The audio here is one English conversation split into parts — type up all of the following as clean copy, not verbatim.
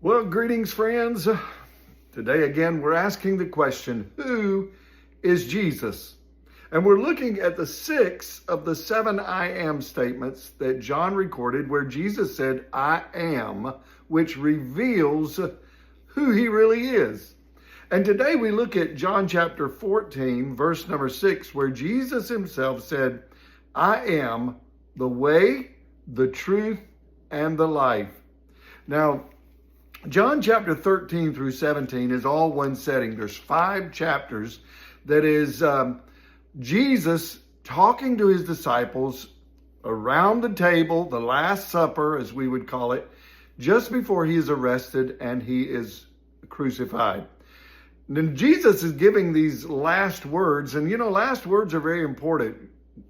Well, greetings, friends. Today, again, we're asking the question, who is Jesus? And we're looking at the 6 of the 7 I am statements that John recorded where Jesus said, I am, which reveals who he really is. And today we look at John chapter 14, verse number 6, where Jesus himself said, I am the way, the truth, and the life. Now, John chapter 13 through 17 is all one setting. There's 5 chapters that is Jesus talking to his disciples around the table, the Last Supper, as we would call it, just before he is arrested and he is crucified. And then Jesus is giving these last words, and last words are very important.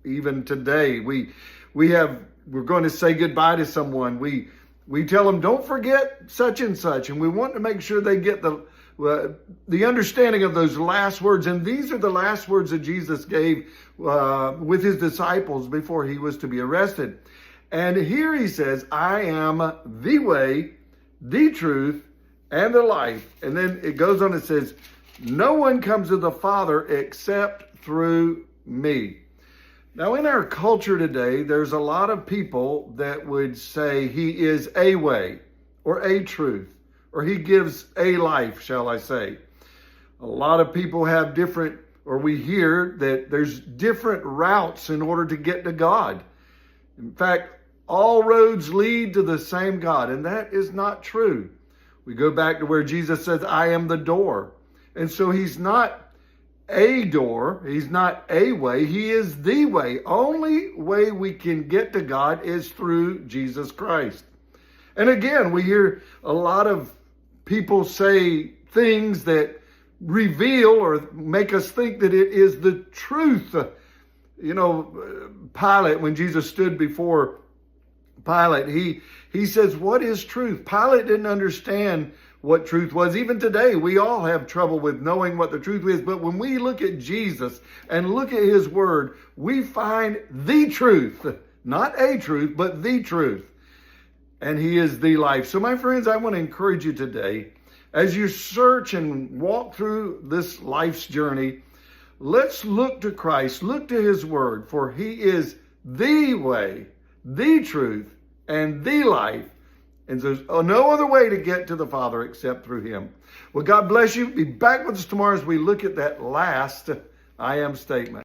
Even today, we're going to say goodbye to someone. We tell them, don't forget such and such. And we want to make sure they get the understanding of those last words. And these are the last words that Jesus gave with his disciples before he was to be arrested. And here he says, I am the way, the truth, and the life. And then it goes on and says, no one comes to the Father except through me. Now, in our culture today, there's a lot of people that would say he is a way or a truth, or he gives a life, shall I say. A lot of people have different, or we hear that there's different routes in order to get to God. In fact, all roads lead to the same God, and that is not true. We go back to where Jesus says, I am the door. And so he's not a door. He's not a way. He is the way. Only way we can get to God is through Jesus Christ. And again, we hear a lot of people say things that reveal or make us think that it is the truth. Pilate, when Jesus stood before Pilate, he says, what is truth? Pilate didn't understand what truth was. Even today, we all have trouble with knowing what the truth is. But when we look at Jesus and look at his word, we find the truth. Not a truth, but the truth. And he is the life. So my friends, I want to encourage you today, as you search and walk through this life's journey, let's look to Christ, look to his word, for he is the way, the truth, and the life. And there's no other way to get to the Father except through him. Well, God bless you. Be back with us tomorrow as we look at that last I am statement.